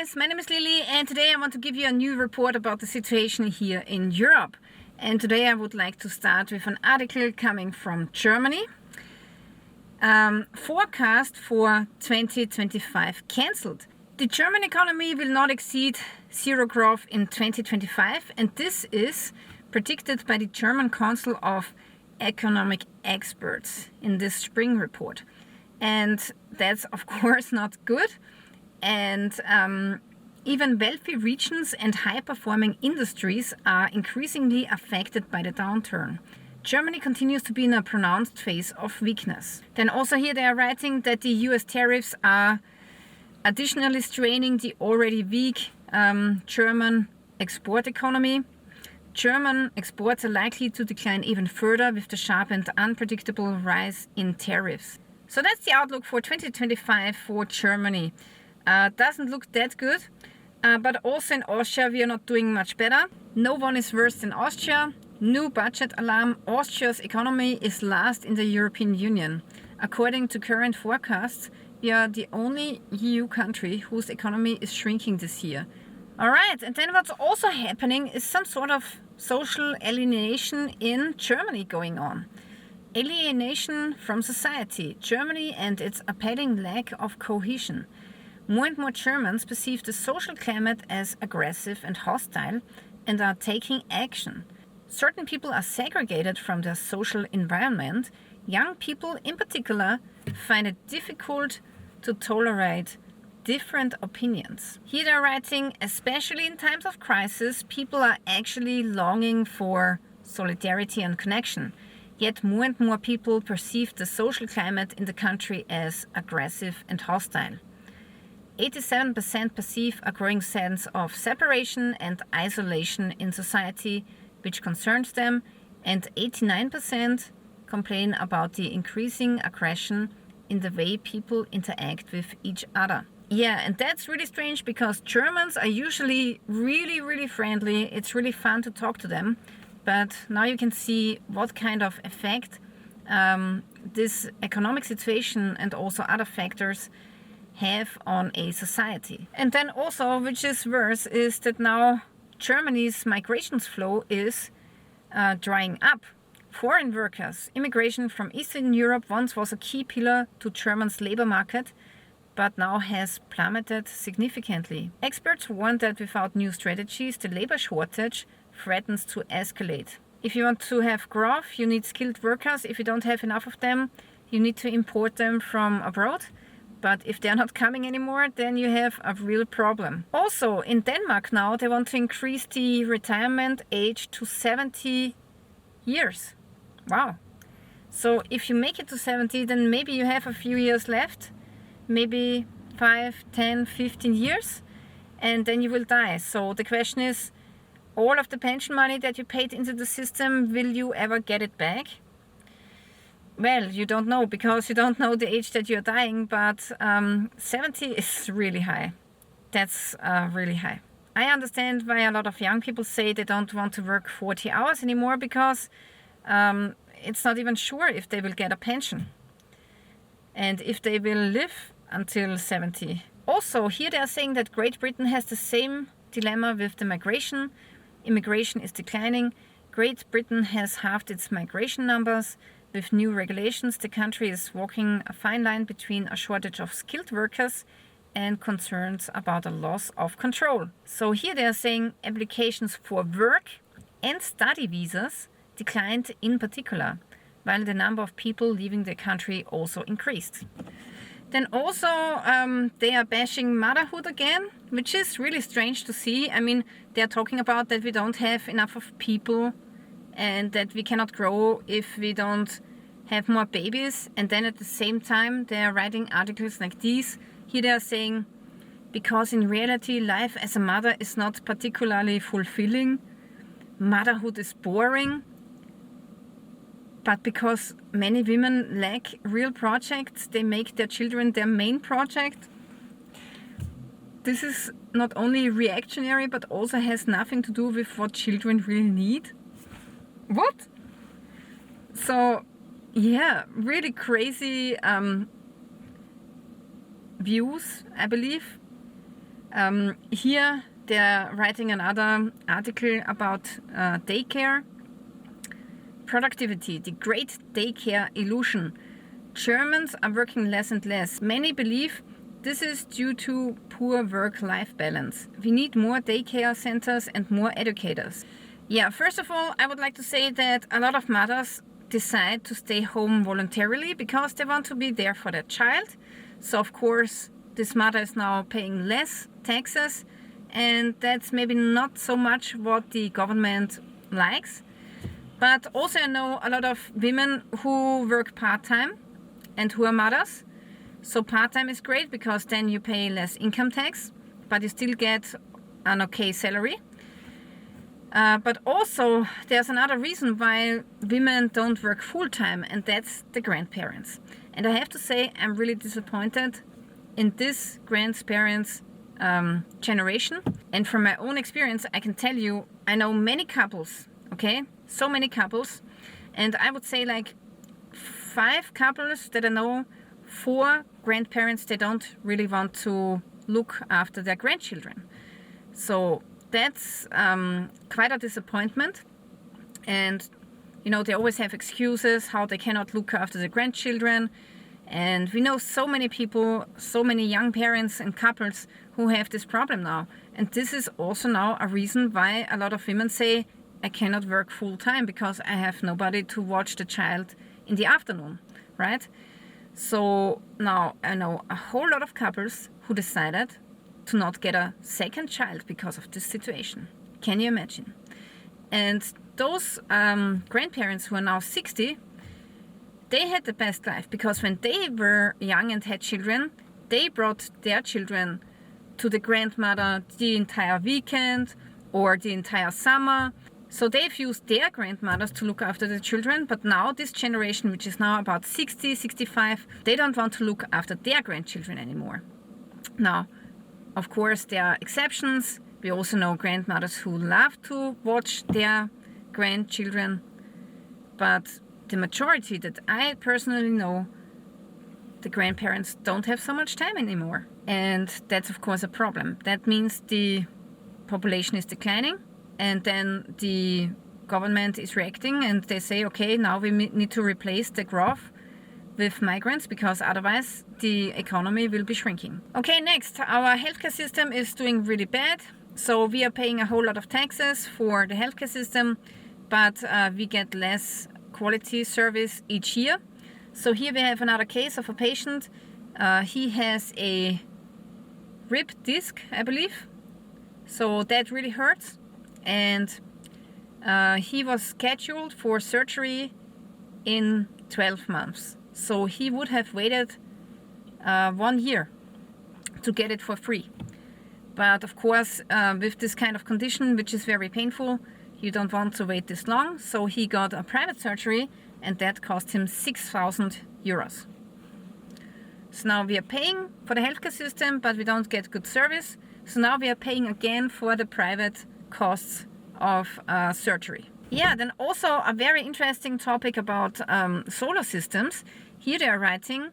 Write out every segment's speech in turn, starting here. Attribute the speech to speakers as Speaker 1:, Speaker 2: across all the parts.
Speaker 1: guys, my name is Lilly and today I want to give you a new report about the situation here in Europe. And today I would like to start with an article coming from Germany. Forecast for 2025 cancelled. The German economy will not exceed zero growth in 2025, and this is predicted by the German Council of Economic Experts in this spring report. And that's of course not good. And even wealthy regions and high-performing industries are increasingly affected by the downturn. Germany continues to be in a pronounced phase of weakness. Then also here they are writing that the US tariffs are additionally straining the already weak German export economy. German exports are likely to decline even further with the sharp and unpredictable rise in tariffs. So that's the outlook for 2025 for Germany. Doesn't look that good, but also in Austria we are not doing much better. No one is worse than Austria. New budget alarm. Austria's economy is last in the European Union. According to current forecasts, we are the only EU country whose economy is shrinking this year. Alright, and then what's also happening is some sort of social alienation in Germany going on. Alienation from society. Germany and its appalling lack of cohesion. More and more Germans perceive the social climate as aggressive and hostile and are taking action. Certain people are segregated from their social environment. Young people in particular find it difficult to tolerate different opinions. Here they're writing, especially in times of crisis, people are actually longing for solidarity and connection. Yet more and more people perceive the social climate in the country as aggressive and hostile. 87% perceive a growing sense of separation and isolation in society, which concerns them, and 89% complain about the increasing aggression in the way people interact with each other. Yeah, and that's really strange because Germans are usually really friendly. It's really fun to talk to them. But now you can see what kind of effect this economic situation and also other factors have on a society. And then also, which is worse, is that now Germany's migrations flow is drying up. Foreign workers, immigration from Eastern Europe once was a key pillar to Germany's labor market, but now has plummeted significantly. Experts warn that without new strategies, the labor shortage threatens to escalate. If you want to have growth, you need skilled workers. If you don't have enough of them, you need to import them from abroad. But if they're not coming anymore, then you have a real problem. Also, in Denmark now, they want to increase the retirement age to 70 years. Wow. So if you make it to 70, then maybe you have a few years left, maybe 5, 10, 15 years, and then you will die. So the question is, all of the pension money that you paid into the system, will you ever get it back? Well, you don't know because you don't know the age that you're dying, but 70 is really high. That's really high. I understand why a lot of young people say they don't want to work 40 hours anymore because it's not even sure if they will get a pension and if they will live until 70. Also, here they are saying that Great Britain has the same dilemma with the migration. Immigration is declining. Great Britain has halved its migration numbers. With new regulations, the country is walking a fine line between a shortage of skilled workers and concerns about a loss of control. So here they are saying applications for work and study visas declined in particular, while the number of people leaving the country also increased. Then also they are bashing motherhood again, which is really strange to see. I mean, they are talking about that we don't have enough of people and that we cannot grow if we don't have more babies. And then at the same time they are writing articles like these. Here they are saying, because in reality life as a mother is not particularly fulfilling. Motherhood is boring. But because many women lack real projects, they make their children their main project. This is not only reactionary, but also has nothing to do with what children really need. What? So, yeah, really crazy views, I believe. Here they're writing another article about daycare. Productivity, the great daycare illusion. Germans are working less and less. Many believe this is due to poor work-life balance. We need more daycare centers and more educators. Yeah, first of all, I would like to say that a lot of mothers decide to stay home voluntarily because they want to be there for their child. So of course, this mother is now paying less taxes, and that's maybe not so much what the government likes. But also I know a lot of women who work part-time and who are mothers. So part-time is great because then you pay less income tax, but you still get an okay salary. But also there's another reason why women don't work full-time, and that's the grandparents. And I have to say I'm really disappointed in this grandparents generation. And from my own experience I can tell you, I know many couples, okay? So many couples, and I would say like 5 couples that I know, 4 grandparents, they don't really want to look after their grandchildren. So that's quite a disappointment. And you know, they always have excuses how they cannot look after the grandchildren. And we know so many people, so many young parents and couples who have this problem now. And this is also now a reason why a lot of women say, I cannot work full time because I have nobody to watch the child in the afternoon, right? So now I know a whole lot of couples who decided to not get a second child because of this situation. Can you imagine? And those grandparents who are now 60, they had the best life because when they were young and had children, they brought their children to the grandmother the entire weekend or the entire summer. So they've used their grandmothers to look after the children, but now this generation, which is now about 60, 65, they don't want to look after their grandchildren anymore. Now, of course, there are exceptions. We also know grandmothers who love to watch their grandchildren, but the majority that I personally know, the grandparents don't have so much time anymore. And that's of course a problem. That means the population is declining. And then the government is reacting and they say, okay, now we need to replace the growth with migrants because otherwise the economy will be shrinking. Okay, next, our healthcare system is doing really bad. So we are paying a whole lot of taxes for the healthcare system, but we get less quality service each year. So here we have another case of a patient. He has a rib disc, I believe. So that really hurts. And he was scheduled for surgery in 12 months. So he would have waited 1 year to get it for free. But of course, with this kind of condition, which is very painful, you don't want to wait this long. So he got a private surgery and that cost him 6,000 euros. So now we are paying for the healthcare system, but we don't get good service. So now we are paying again for the private costs of surgery. Yeah, then also a very interesting topic about solar systems. Here they are writing,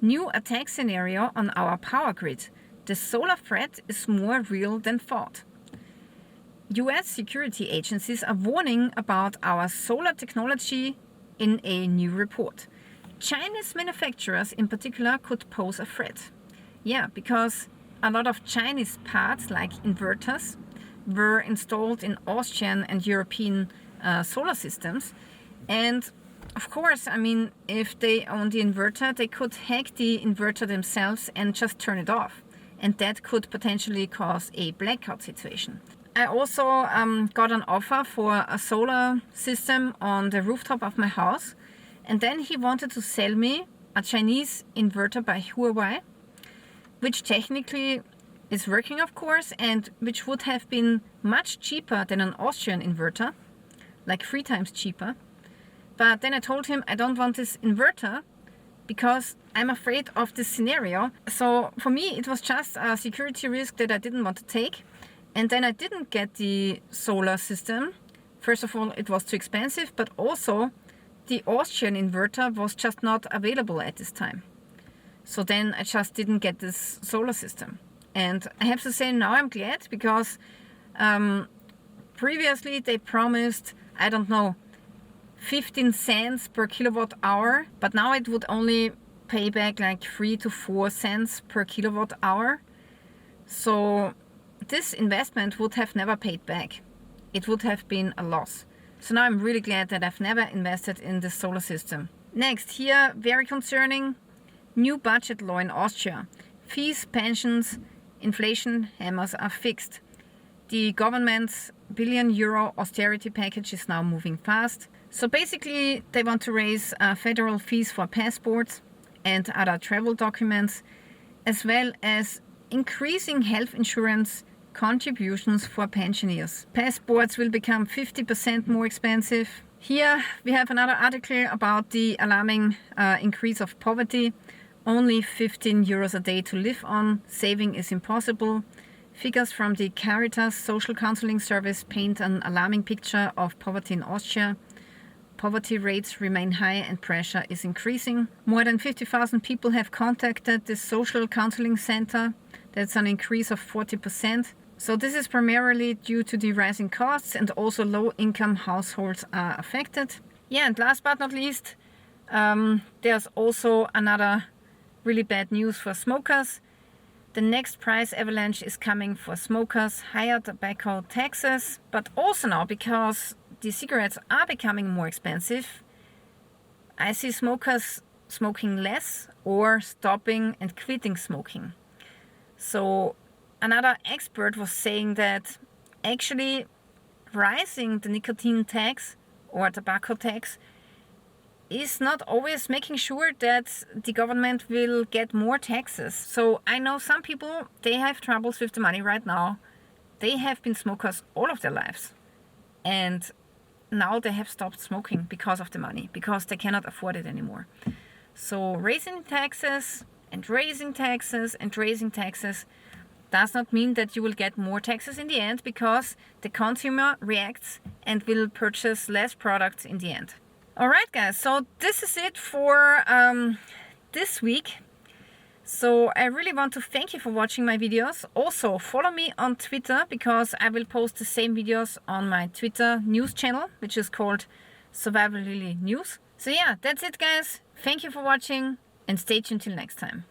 Speaker 1: new attack scenario on our power grid. The solar threat is more real than thought. US security agencies are warning about our solar technology in a new report. Chinese manufacturers in particular could pose a threat. Yeah, because a lot of Chinese parts like inverters were installed in Austrian and European solar systems. And of course, I mean, if they own the inverter, they could hack the inverter themselves and just turn it off. And that could potentially cause a blackout situation. I also got an offer for a solar system on the rooftop of my house. And then he wanted to sell me a Chinese inverter by Huawei, which technically is working, of course, and which would have been much cheaper than an Austrian inverter, like 3 times cheaper. But then I told him I don't want this inverter because I'm afraid of this scenario. So for me, it was just a security risk that I didn't want to take. And then I didn't get the solar system. First of all, it was too expensive, but also the Austrian inverter was just not available at this time. So then I just didn't get this solar system. And I have to say now I'm glad, because previously they promised, I don't know, 15 cents per kilowatt hour, but now it would only pay back like 3 to 4 cents per kilowatt hour. So this investment would have never paid back. It would have been a loss. So now I'm really glad that I've never invested in the solar system. Next, here, very concerning, new budget law in Austria. Fees, pensions, inflation hammers are fixed. The government's €1 billion austerity package is now moving fast. So basically, they want to raise federal fees for passports and other travel documents, as well as increasing health insurance contributions for pensioners. Passports will become 50% more expensive. Here we have another article about the alarming increase of poverty. Only €15 a day to live on. Saving is impossible. Figures from the Caritas social counseling service paint an alarming picture of poverty in Austria. Poverty rates remain high and pressure is increasing. More than 50,000 people have contacted the social counseling center. That's an increase of 40%. So this is primarily due to the rising costs, and also low-income households are affected. Yeah, and last but not least, there's also another really bad news for smokers. The next price avalanche is coming for smokers, higher tobacco taxes, but also now, because the cigarettes are becoming more expensive, I see smokers smoking less or stopping and quitting smoking. So another expert was saying that actually rising the nicotine tax or tobacco tax is not always making sure that the government will get more taxes. So I know some people, they have troubles with the money right now. They have been smokers all of their lives, and now they have stopped smoking because of the money, because they cannot afford it anymore. So raising taxes and raising taxes and raising taxes does not mean that you will get more taxes in the end, because the consumer reacts and will purchase less products in the end. Alright guys, so this is it for this week. So I really want to thank you for watching my videos. Also follow me on Twitter, because I will post the same videos on my Twitter news channel, which is called SurvivalLilly News. So yeah, that's it guys. Thank you for watching, and stay tuned till next time.